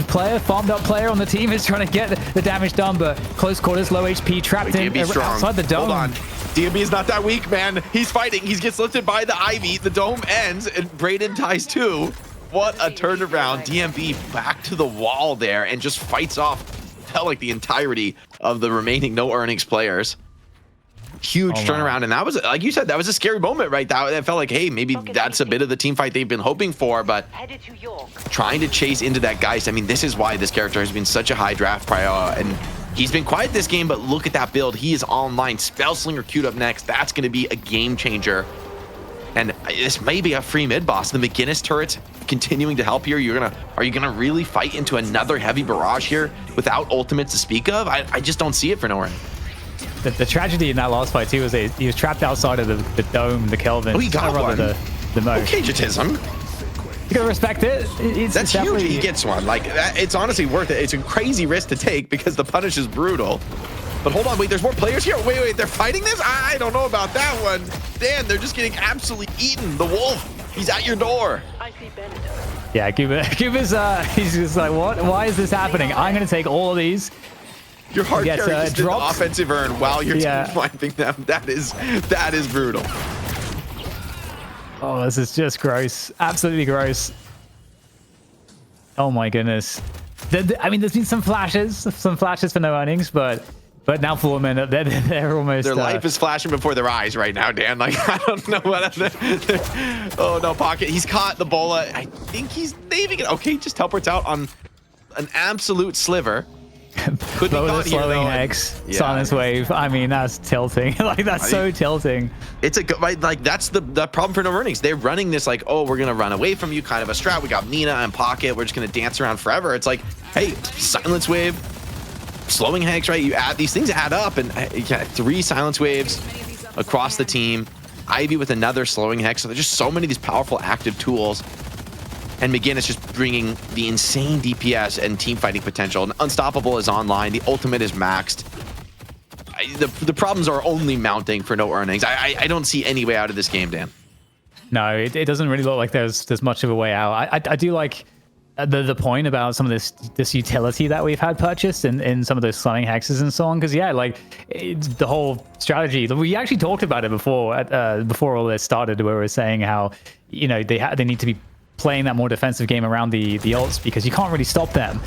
player, farmed up player on the team, is trying to get the damage done, but close quarters, low HP, trapped in outside the dome. Hold on. DMB is not that weak, man. He's fighting. He gets lifted by the Ivy. The dome ends, and Braden ties 2. What a turnaround. DMB back to the wall there and just fights off, felt like the entirety of the remaining No Earnings players. Huge turnaround, and that was, like you said, that was a scary moment, right? That felt like, hey, maybe that's a bit of the team fight they've been hoping for, but trying to chase into that Geist. I mean, this is why this character has been such a high draft prior, and he's been quiet this game, but look at that build. He is online. Spellslinger queued up next. That's going to be a game changer. And this may be a free mid boss. The McGinnis turret continuing to help here. Are you gonna really fight into another heavy barrage here without ultimates to speak of? I just don't see it for No Earnings. The tragedy in that last fight too was he was trapped outside of the dome, the Kelvin. Oh, he got one. The Mo. Okay, Jatism. You gotta respect it. That's huge. He gets one. Like, it's honestly worth it. It's a crazy risk to take because the punish is brutal. But hold on, wait, there's more players here. Wait, they're fighting this? I don't know about that one. Dan, they're just getting absolutely eaten. The wolf, he's at your door. Yeah, Cuba's he's just like, what? Why is this happening? I'm gonna take all of these. Your hard Yes, carry just did the drops. offensive earn while you're Yeah. team finding them. That is brutal. Oh, this is just gross. Absolutely gross. Oh my goodness. I mean, there's been some flashes for no earnings, but now Floormen, they're almost. Their life is flashing before their eyes right now, Dan. Like, I don't know what. Oh no, Pocket. He's caught the bola. I think he's leaving it. Okay, just teleports out on an absolute sliver. Could be caught here, slowing though. hex, Yeah. silence wave. I mean, that's tilting. Like, that's so tilting. It's like that's the problem for no earnings. They're running this like, oh, we're gonna run away from you, kind of a strat. We got Mina and Pocket. We're just gonna dance around forever. It's like, hey, silence wave, slowing hex, right? You add these things add up, and you got 3 silence waves across the team. Ivy with another slowing hex. So there's just so many of these powerful active tools. And McGinn is just bringing the insane DPS and team fighting potential. And Unstoppable is online. The ultimate is maxed. The problems are only mounting for no earnings. I don't see any way out of this game, Dan. No, it doesn't really look like there's much of a way out. I do like the point about some of this utility that we've had purchased in some of those slowing hexes and so on. Because yeah, like the whole strategy. We actually talked about it before all this started, where we were saying how they need to be playing that more defensive game around the ults because you can't really stop them.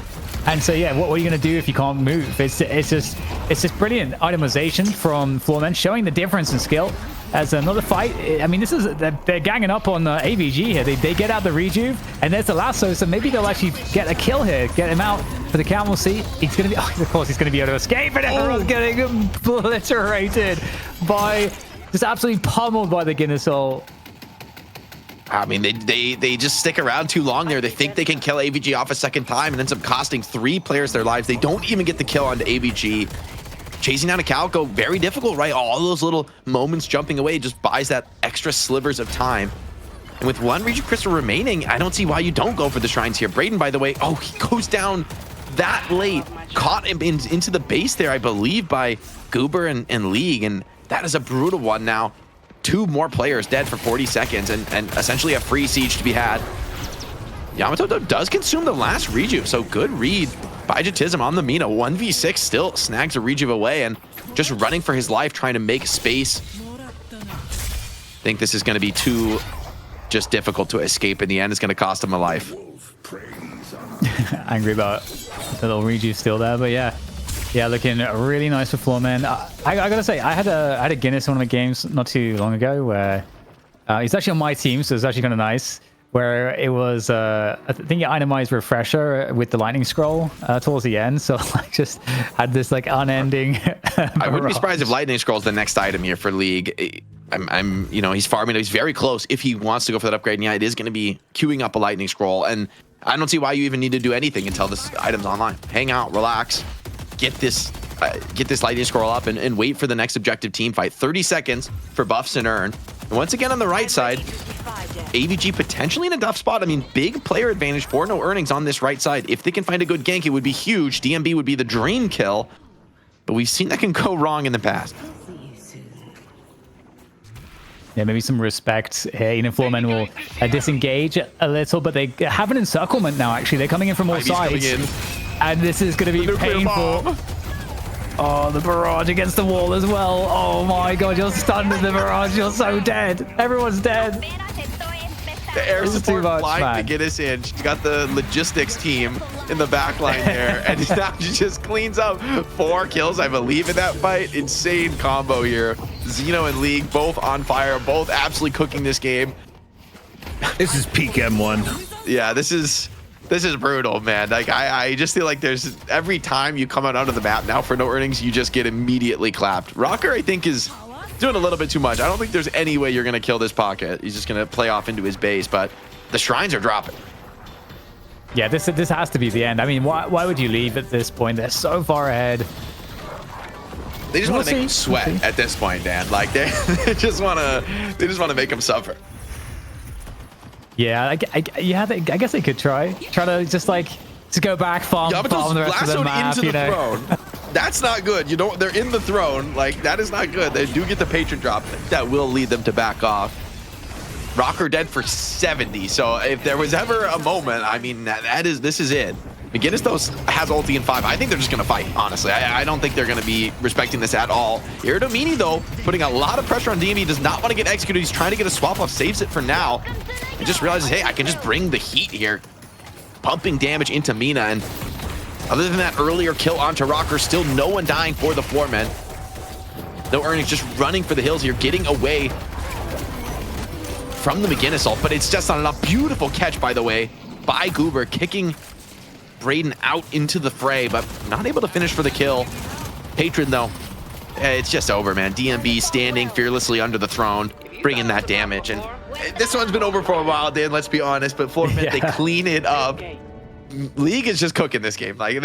And so yeah, what are you going to do if you can't move? It's just brilliant itemization from Floormen, showing the difference in skill. As another fight, I mean, they're ganging up on AVG here. They get out the rejuve, and there's the lasso, so maybe they'll actually get a kill here, get him out for the count. We'll see. He's gonna be, of course, he's gonna be able to escape, and everyone's getting obliterated by, just absolutely pummeled by the Guinness ult. I mean, they just stick around too long there. They think they can kill AVG off a second time and ends up costing 3 players their lives. They don't even get the kill onto AVG. Chasing down a Calco, very difficult, right? All those little moments jumping away just buys that extra slivers of time. And with 1 Regent Crystal remaining, I don't see why you don't go for the shrines here. Braden, by the way, oh, he goes down that late. Caught him into the base there, I believe, by Goober and League. And that is a brutal one now. 2 more players dead for 40 seconds and essentially a free siege to be had. Yamato does consume the last rejuve, so good read by Jatism on the Mina. 1v6 still snags a rejuve away and just running for his life, trying to make space. I think this is going to be too just difficult to escape in the end. It's going to cost him a life. Angry about the little rejuve still there, but yeah. Yeah, looking really nice for Floormen. I gotta say, I had a Guinness in one of my games not too long ago where he's actually on my team, so it's actually kind of nice. Where it was, I think you itemized Refresher with the lightning scroll towards the end, so like just had this like unending. I wouldn't be surprised if lightning scroll's the next item here for League. He's farming. He's very close if he wants to go for that upgrade. And yeah, it is going to be queuing up a lightning scroll, and I don't see why you even need to do anything until this item's online. Hang out, relax. Get this lightning scroll up and wait for the next objective team fight. 30 seconds for buffs and earn. And once again on the right side, AVG potentially in a tough spot. I mean, big player advantage for no earnings on this right side. If they can find a good gank, it would be huge. DMB would be the dream kill, but we've seen that can go wrong in the past. Yeah, maybe some respect here. Floormen will disengage a little, but they have an encirclement now, actually. They're coming in from all sides. And this is going to be painful. Oh, the barrage against the wall as well. Oh my god, you're stunned in the barrage. You're so dead. Everyone's dead. The air support flying to get us in. She's got the logistics team in the back line there. And now she just cleans up 4 kills, I believe, in that fight. Insane combo here. Xeno and League both on fire, both absolutely cooking this game. This is peak M1. Yeah, this is brutal, man. Like I just feel like there's every time you come out onto the map now for no earnings, you just get immediately clapped. Rocker, I think, is doing a little bit too much. I don't think there's any way you're gonna kill this Pocket. He's just gonna play off into his base, but the shrines are dropping. Yeah, this has to be the end. I mean, why would you leave at this point? They're so far ahead. They just want to make him sweat at this point, Dan. Like they just want to make him suffer. Yeah, I guess they could try to just go back, farm the rest of the map. Into the throne. That's not good. You know, they're in the throne. Like, that is not good. They do get the patron drop. That will lead them to back off. Rocker dead for 70. So if there was ever a moment, I mean, this is it. McGinnis, though, has ulti in 5. I think they're just going to fight, honestly. I don't think they're going to be respecting this at all. Iridomini, though, putting a lot of pressure on DMB, does not want to get executed. He's trying to get a swap off, saves it for now. He just realizes, hey, I can just bring the heat here. Pumping damage into Mina, and other than that earlier kill onto Rocker, still no one dying for the Floormen. No earnings, just running for the hills here, getting away from the McGinnis ult, but it's just not enough. Beautiful catch, by the way, by Goober, kicking Braden out into the fray, but not able to finish for the kill. Patron, though, it's just over, man. DMB standing fearlessly under the throne, bringing that damage, and this one's been over for a while, Dan, let's be honest, but Floormen, they clean it up. League is just cooking this game. Like,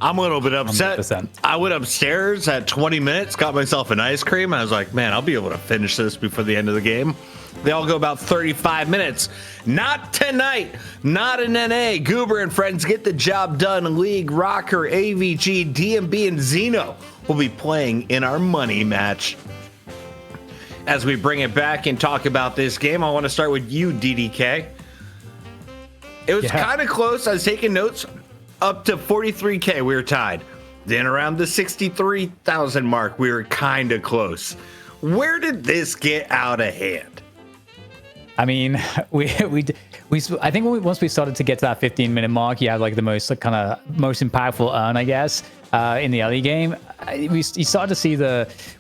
I'm a little bit upset. 100%. I went upstairs at 20 minutes, got myself an ice cream. I was like, man, I'll be able to finish this before the end of the game. They all go about 35 minutes. Not tonight. Not in NA. Goober and friends get the job done. League, Rocker, AVG, DMB, and Xeno will be playing in our money match. As we bring it back and talk about this game, I want to start with you, DDK. It was kind of close. I was taking notes. Up to 43K, we were tied. Then around the 63,000 mark, we were kind of close. Where did this get out of hand? I mean, I think once we started to get to that 15-minute mark, you had like the most most impactful earn, I guess, in the early game. You started to see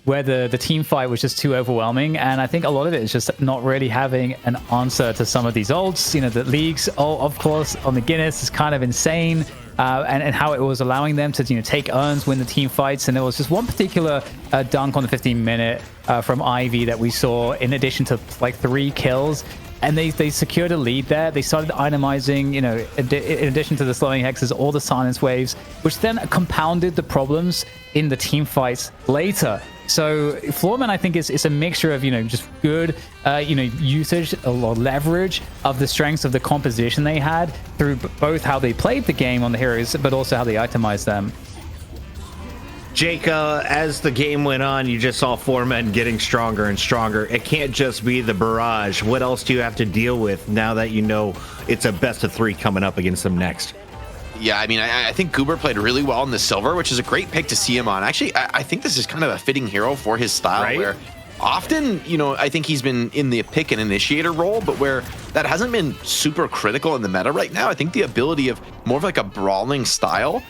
where the team fight was just too overwhelming, and I think a lot of it is just not really having an answer to some of these ults. You know, the Leagues, of course, on the Guinness is kind of insane. And how it was allowing them to take earns, win the team fights. And there was just one particular dunk on the 15-minute from Ivy that we saw in addition to like 3 kills. And they secured a lead there. They started itemizing, in addition to the slowing hexes, all the silence waves, which then compounded the problems in the team fights later. So Floormen, I think, is a mixture of, just good, usage or leverage of the strengths of the composition they had through both how they played the game on the heroes, but also how they itemized them. Jake, as the game went on, you just saw Floormen getting stronger and stronger. It can't just be the barrage. What else do you have to deal with now that you know it's a best of 3 coming up against them next? Yeah, I mean, I think Goober played really well in the silver, which is a great pick to see him on. Actually, I think this is kind of a fitting hero for his style, right? Where often, I think he's been in the pick and initiator role, but where that hasn't been super critical in the meta right now. I think the ability of more of like a brawling style,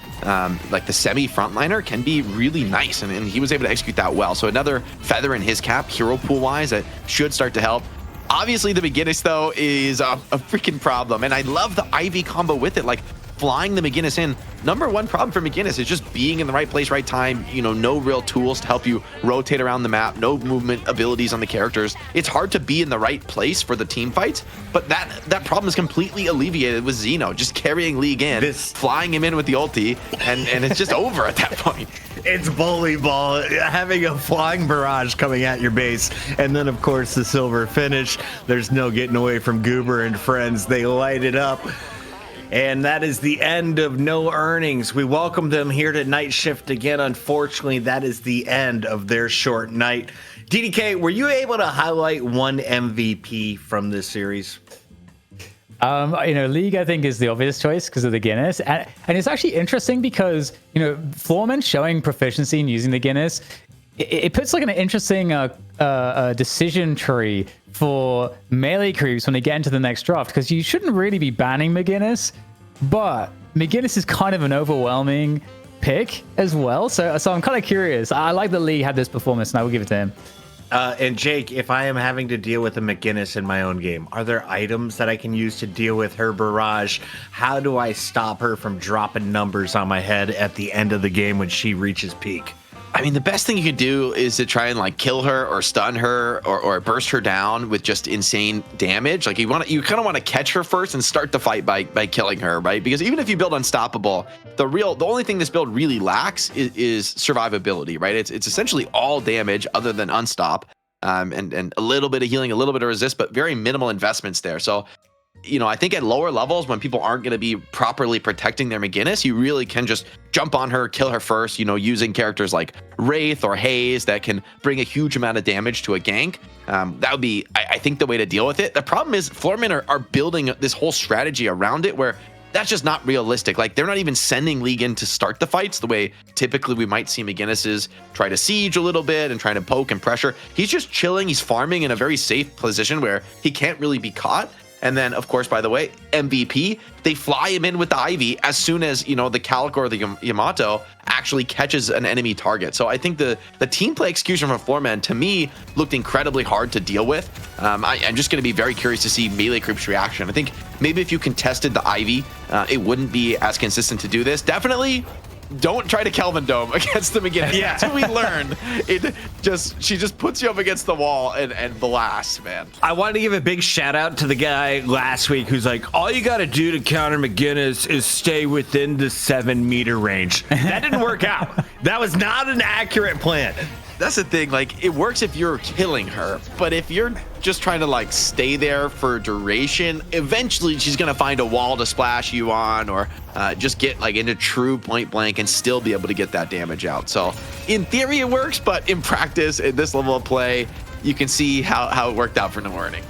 like the semi frontliner, can be really nice, and he was able to execute that well. So another feather in his cap, hero pool wise, that should start to help. Obviously, the McGinnis, though, is a freaking problem, and I love the Ivy combo with it, like flying the McGinnis in. Number one problem for McGinnis is just being in the right place, right time. No real tools to help you rotate around the map, no movement abilities on the characters. It's hard to be in the right place for the team fights, but that problem is completely alleviated with Xeno just carrying League in, flying him in with the ulti, and it's just over at that point. It's volleyball, having a flying barrage coming at your base, and then of course the silver finish. There's no getting away from Goober and friends. They light it up. And that is the end of No Earnings. We welcome them here to Night Shift again. Unfortunately, that is the end of their short night. DDK, were you able to highlight one MVP from this series? League, I think, is the obvious choice because of the Guinness. And it's actually interesting because, Floormen showing proficiency in using the Guinness, it puts like an interesting decision tree for melee creeps when they get into the next draft, because you shouldn't really be banning McGinnis, but McGinnis is kind of an overwhelming pick as well. So I'm kind of curious. I like that Lee had this performance, and I will give it to him. And Jake, if I am having to deal with a McGinnis in my own game, are there items that I can use to deal with her barrage? How do I stop her from dropping numbers on my head at the end of the game when she reaches peak? I mean, the best thing you can do is to try and like kill her or stun her or burst her down with just insane damage. Like you kind of want to catch her first and start the fight by killing her, right? Because even if you build unstoppable, the only thing this build really lacks is survivability, right? It's essentially all damage other than unstop, and a little bit of healing, a little bit of resist, but very minimal investments there. So I think at lower levels, when people aren't going to be properly protecting their McGinnis, you really can just jump on her, kill her first, using characters like Wraith or Haze that can bring a huge amount of damage to a gank. That would be, I think, the way to deal with it. The problem is Floormen are building this whole strategy around it where that's just not realistic. Like, they're not even sending League in to start the fights the way typically we might see McGinnis's try to siege a little bit and trying to poke and pressure. He's just chilling. He's farming in a very safe position where he can't really be caught. And then, of course, by the way, MVP, they fly him in with the Ivy as soon as, the Calic or the Yamato actually catches an enemy target. So I think the team play execution from Floormen, to me, looked incredibly hard to deal with. I'm just going to be very curious to see Melee Creep's reaction. I think maybe if you contested the Ivy, it wouldn't be as consistent to do this. Definitely don't try to Kelvin Dome against them again. Yeah. That's what we learned. She just puts you up against the wall and blasts, man. I wanted to give a big shout out to the guy last week who's like, all you got to do to counter McGinnis is stay within the 7-meter range. That didn't work out. That was not an accurate plan. That's the thing, like, it works if you're killing her, but if you're just trying to like stay there for duration, eventually she's gonna find a wall to splash you on, or just get like into true point blank and still be able to get that damage out. So in theory it works, but in practice, at this level of play, you can see how it worked out for No Warning.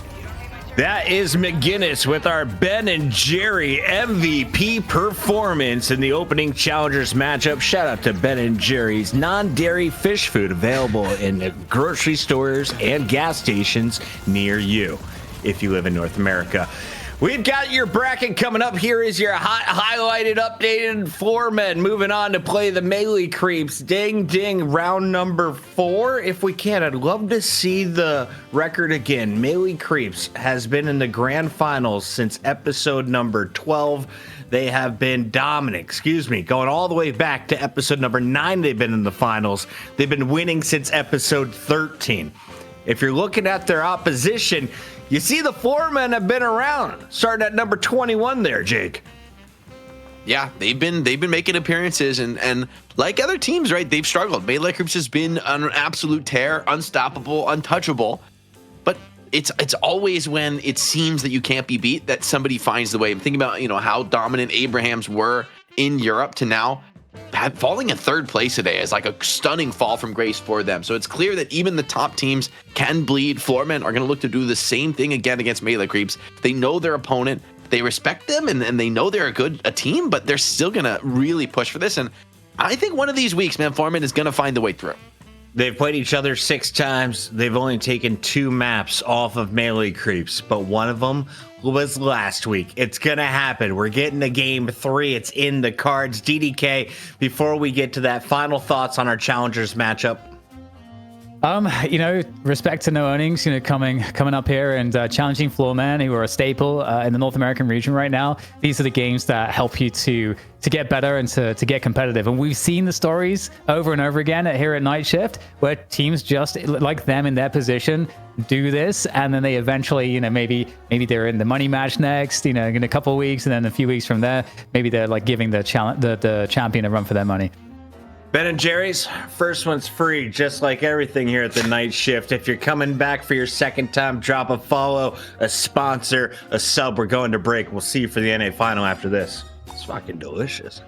That is McGinnis with our Ben and Jerry MVP performance in the opening challengers matchup. Shout out to Ben and Jerry's non-dairy fish food, available in grocery stores and gas stations near you if you live in North America. We've got your bracket coming up. Here is your hot, highlighted, updated Floormen. Moving on to play the Melee Creeps. Ding, ding, round number 4. If we can, I'd love to see the record again. Melee Creeps has been in the grand finals since episode number 12. They have been dominant, going all the way back to episode number 9. They've been in the finals. They've been winning since episode 13. If you're looking at their opposition, you see the Floormen have been around, starting at number 21 there, Jake. Yeah, they've been making appearances, and like other teams, right, they've struggled. Melee Creeps has been an absolute tear, unstoppable, untouchable. But it's always when it seems that you can't be beat that somebody finds the way. I'm thinking about, how dominant Abrahams were in Europe to now falling in 3rd place today is like a stunning fall from grace for them. So it's clear that even the top teams can bleed. Floormen are going to look to do the same thing again against Melee Creeps. They know their opponent, they respect them, and they know they're a team, but they're still going to really push for this. And I think one of these weeks, man, Floormen is going to find the way through. They've played each other 6 times. They've only taken 2 maps off of Melee Creeps, but one of them was last week. It's going to happen. We're getting to game 3. It's in the cards. DDK, before we get to that, final thoughts on our challengers matchup? Respect to No Earnings, coming up here and challenging Floormen, who are a staple in the North American region right now. These are the games that help you to get better and to get competitive. And we've seen the stories over and over again here at Night Shift, where teams just like them in their position do this, and then they eventually, maybe they're in the money match next, in a couple of weeks, and then a few weeks from there, maybe they're like giving the champion a run for their money. Ben and Jerry's, first one's free, just like everything here at the Night Shift. If you're coming back for your second time, drop a follow, a sponsor, a sub. We're going to break. We'll see you for the NA final after this. It's fucking delicious.